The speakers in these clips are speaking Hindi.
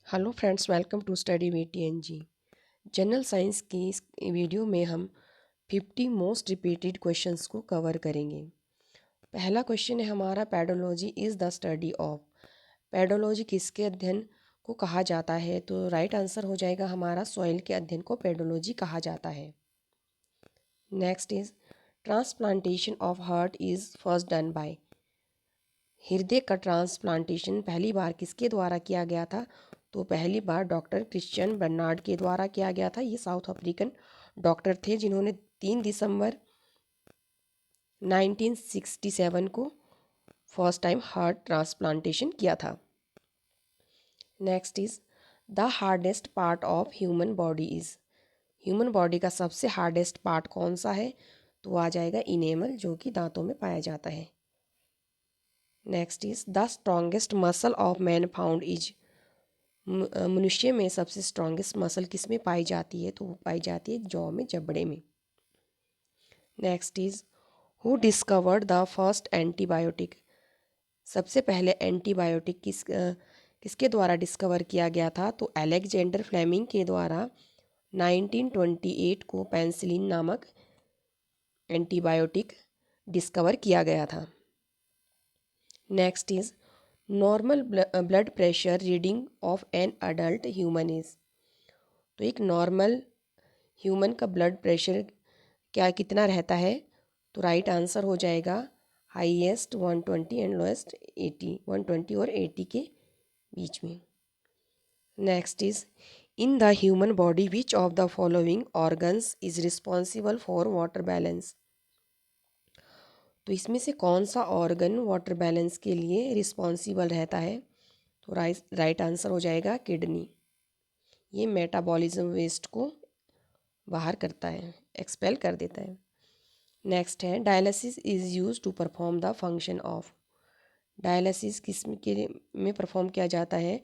Hello friends, welcome to study with TNG. General science की इस वीडियो में हम 50 मोस्ट रिपीटेड क्वेश्चंस को कवर करेंगे। पहला क्वेश्चन है हमारा, pedology is the study of. Pedology किसके अध्ययन को कहा जाता है? तो राइट आंसर हो जाएगा हमारा, सॉइल के अध्ययन को पेडोलॉजी कहा जाता है। Next is, transplantation of heart is first done by. हृदय का ट्रांसप्लांटेशन पहली बार किसके द्वारा किया गया था? तो पहली बार डॉक्टर क्रिश्चियन बर्नार्ड के द्वारा किया गया था। ये साउथ अफ्रीकन डॉक्टर थे जिन्होंने 3 दिसंबर 1967 को फर्स्ट टाइम हार्ट ट्रांसप्लांटेशन किया था। Next is, the hardest part of human body is. Human body का सबसे हार्डेस्ट पार्ट कौन सा है? तो आ जाएगा इनेमल, जो कि दांतों में पाया जाता है। Next is, the strongest muscle of man found is. मनुष्य में सबसे स्ट्रॉन्गेस्ट मसल किस में पाई जाती है? तो वो पाई जाती है जॉ में, जबड़े में। Next is, who discovered the first antibiotic. सबसे पहले एंटीबायोटिक किसके द्वारा डिस्कवर किया गया था? तो अलेक्जेंडर फ्लेमिंग के द्वारा 1928 को पेंसिलिन नामक एंटीबायोटिक डिस्कवर किया गया था। Next is, normal blood pressure reading of an adult human is. तो एक नॉर्मल ह्यूमन का ब्लड प्रेशर क्या कितना रहता है? तो राइट आंसर हो जाएगा हाईएस्ट 120 एंड लोएस्ट 80, 120 और 80 के बीच में। Next is, in the human body which of the following organs is responsible for water balance. तो इसमें से कौन सा ऑर्गन वाटर बैलेंस के लिए रिस्पॉन्सिबल रहता है? तो राइट आंसर हो जाएगा किडनी। ये मेटाबॉलिज्म वेस्ट को बाहर करता है, एक्सपेल कर देता है। नेक्स्ट है, dialysis is use to perform the function of. Dialysis किस के में परफॉर्म किया जाता है?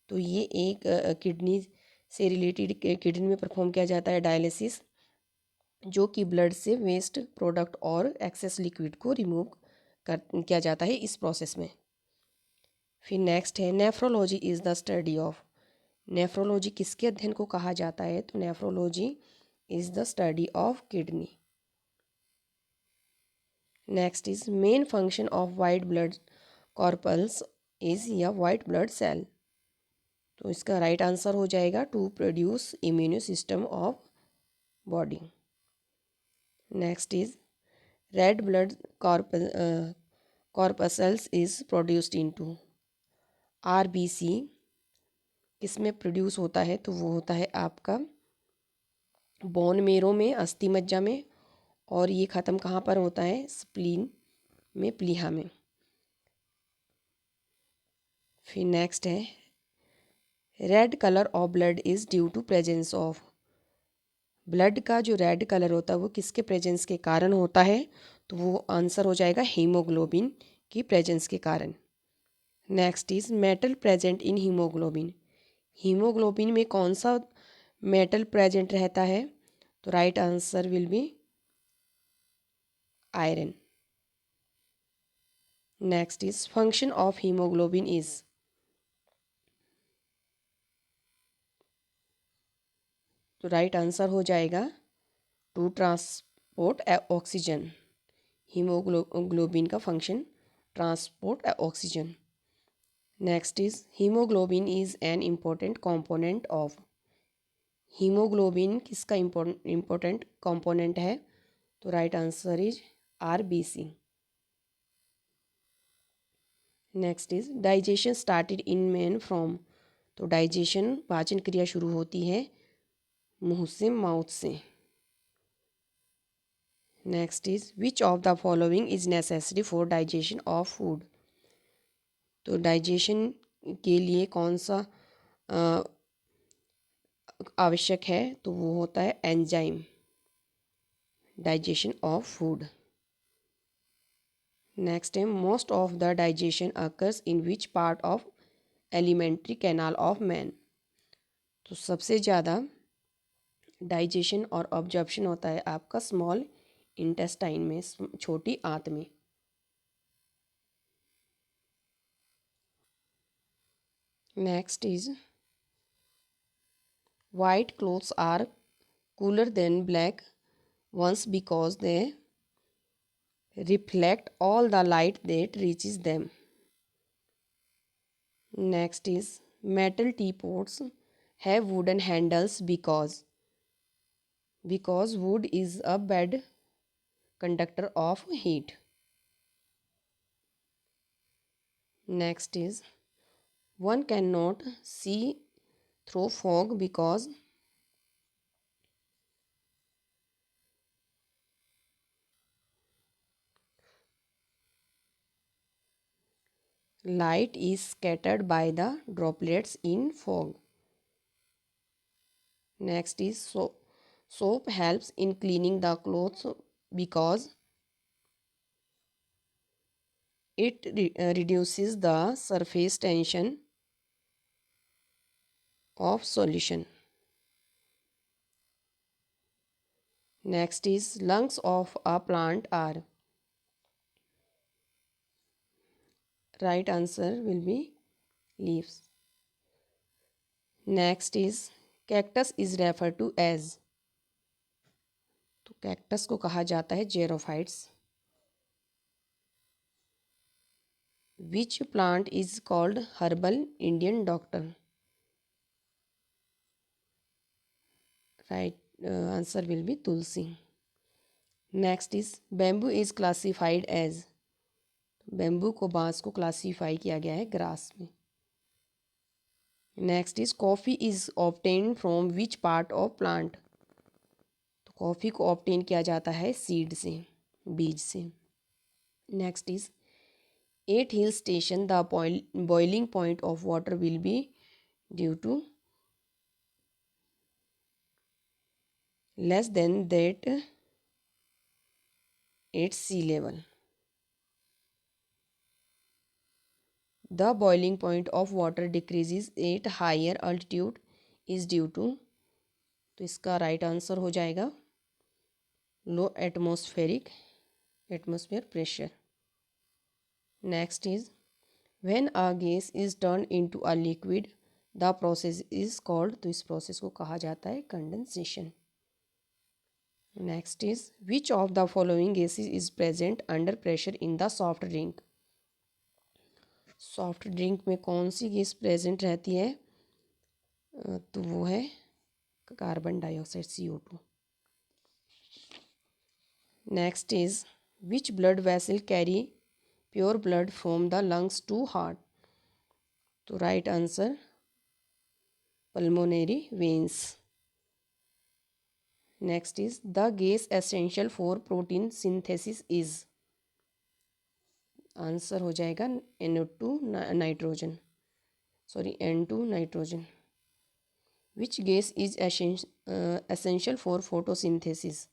तो ये एक किडनी से रिलेटेड, किडनी में परफॉर्म किया जाता है डायलिसिस, जो कि ब्लड से वेस्ट प्रोडक्ट और एक्सेस लिक्विड को रिमूव कर किया जाता है इस प्रोसेस में। फिर नेक्स्ट है, nephrology is the study of. Nephrology किसके अध्ययन को कहा जाता है? तो nephrology is the study of kidney. Next is, main function of white blood corpuscles is या वाइट ब्लड सेल। तो इसका राइट आंसर हो जाएगा to produce immune system of body. Next is, red blood corpuscles is produced into. RBC किस में प्रोड्यूस होता है? तो वो होता है आपका बोन मेरो में, अस्थि मज्जा में, और ये ख़त्म कहाँ पर होता है? स्प्लीन में, प्लीहा में। फिर नेक्स्ट है, red colour of blood is due to presence of. Blood का जो रेड कलर होता है वो किसके प्रेजेंस के कारण होता है? तो वो आंसर हो जाएगा हीमोग्लोबिन की प्रेजेंस के कारण। Next is, metal present in haemoglobin. Haemoglobin में कौन सा मेटल प्रेजेंट रहता है? तो right answer will B iron. Next is, function of haemoglobin is. तो राइट आंसर हो जाएगा टू ट्रांसपोर्ट ऑक्सीजन। हीमोग्लोबिन का function transport oxygen. Next is, haemoglobin is an important component of. Haemoglobin किसका इम्पोर्टेंट कंपोनेंट है? तो right answer is RBC. Next is, digestion started in man from. तो डाइजेशन, पाचन क्रिया शुरू होती है मुंह से, माउथ से। Next is, which of the following is necessary for digestion of food. तो डाइजेशन के लिए कौन सा आवश्यक है? तो वो होता है enzyme, digestion of food. Next है, most of the digestion occurs in which part of alimentary canal of man. तो सबसे ज़्यादा डाइजेशन और ऑब्जॉर्प्शन होता है आपका स्मॉल इंटेस्टाइन में, छोटी आंत में। Next is, white clothes are cooler than black ones because they reflect all the light that reaches them. Next is metal teapots have wooden handles because wood is a bad conductor of heat. Next is one cannot see through fog because light is scattered by the droplets in fog. Next is soap helps in cleaning the clothes because it reduces the surface tension of solution. Next is lungs of a plant are. Right answer will be leaves. Next is cactus is referred to as. तो कैक्टस को कहा जाता है xerophytes. Which plant is called herbal Indian doctor? Right answer will be tulsi. Next is bamboo is classified as. Bamboo को बांस को क्लासीफाई किया गया है ग्रास में. Next is coffee is obtain from which part of plant. तो कॉफ़ी को ऑब्टेन किया जाता है सीड से, बीज से. Next is at hill station the boiling point of water will be due to less than that at sea level. The boiling point of water decreases at higher altitude is due to. तो इसका राइट आंसर हो जाएगा low atmosphere pressure. Next is when a gas is turn into a liquid the process is called. तो इस प्रोसेस को कहा जाता है condensation. Next is which of the following gases is present under pressure in the soft drink. Soft drink में कौन सी गैस प्रेजेंट रहती है. तो वो है carbon dioxide CO2. Next is which blood vessel carry pure blood from the lungs to heart. तो right answer pulmonary veins. Next is the gas essential for protein synthesis is. Answer हो जाएगा NO2 nitrogen, N2 nitrogen. Which gas is essential for photosynthesis.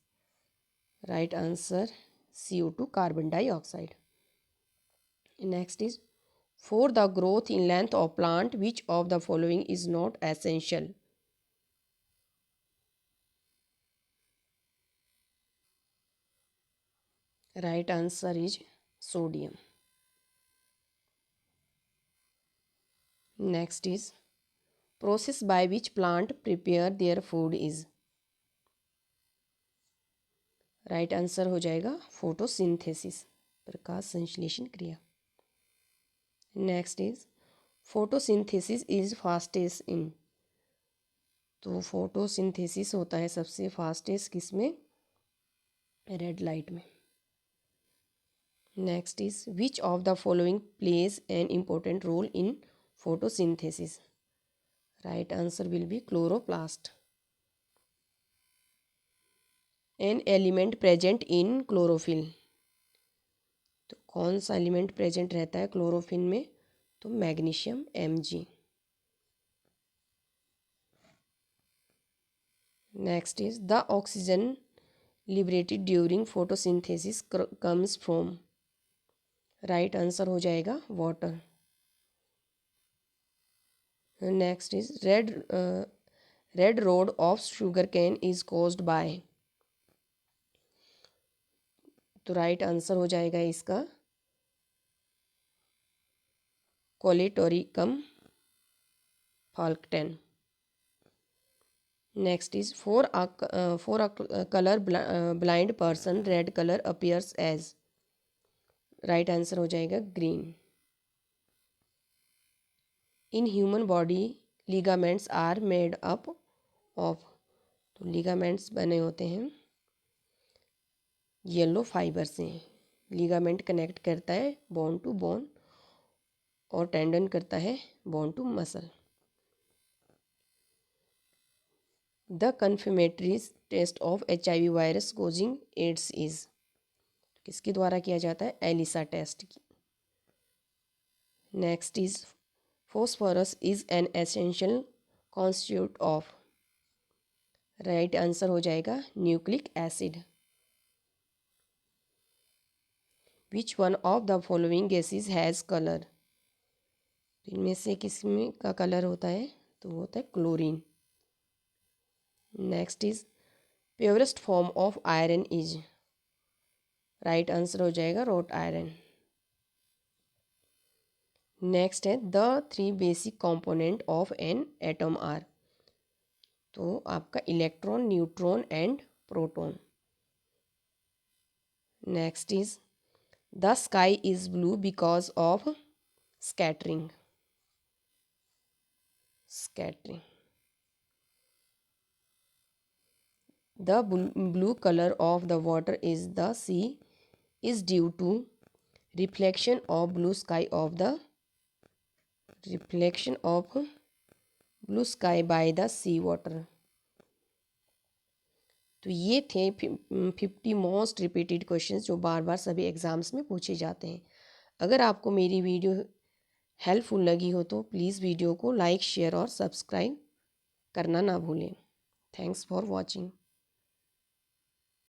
Right answer CO2 carbon dioxide. Next is for the growth in length of plant which of the following is not essential. Right answer is sodium. Next is process by which plant prepare their food is. Right answer हो जाएगा फोटोसिंथेसिस, प्रकाश संश्लेषण क्रिया. Next is photosynthesis is fastest in. तो फोटोसिंथेसिस होता है सबसे फास्टेस्ट किस में, रेड लाइट में. Next is which of the following plays an important role in photosynthesis. Right answer will be chloroplast. An element present in chlorophyll. तो कौन सा एलिमेंट प्रेजेंट रहता है क्लोरोफिल में. तो magnesium Mg. Next is the oxygen liberated during photosynthesis comes from. Right answer हो जाएगा water. Next is red rot of sugarcane is caused by. तो राइट आंसर हो जाएगा इसका Colletotrichum falcatum. Next is for a colour blind person red colour appears as. Right answer हो जाएगा green. In human body ligaments are made up of. तो लिगामेंट्स बने होते हैं येलो फाइबर से। लिगामेंट कनेक्ट करता है बोन टू बोन और टेंडन करता है bone to muscle. The confirmatory test of HIV virus causing AIDS is. किसके द्वारा किया जाता है? एलिसा टेस्ट की। Next is phosphorus is an essential constituent of. Right answer हो जाएगा nucleic acid. Which one of the following gases has colour. इनमें से किसमें का कलर होता है? तो वो होता है chlorine. Next is purest form of iron is. Right answer हो जाएगा रोट आयरन। नेक्स्ट है the 3 basic component of an atom are. तो आपका electron, neutron and proton. Next is the sky is blue because of scattering. Scattering. The blue color of the water is the sea is due to reflection of blue sky of the reflection of blue sky by the sea water। तो ये थे 50 मोस्ट रिपीटेड क्वेश्चंस जो बार बार सभी एग्ज़ाम्स में पूछे जाते हैं। अगर आपको मेरी वीडियो हेल्पफुल लगी हो तो प्लीज़ वीडियो को लाइक, शेयर और सब्सक्राइब करना ना भूलें। Thanks for watching.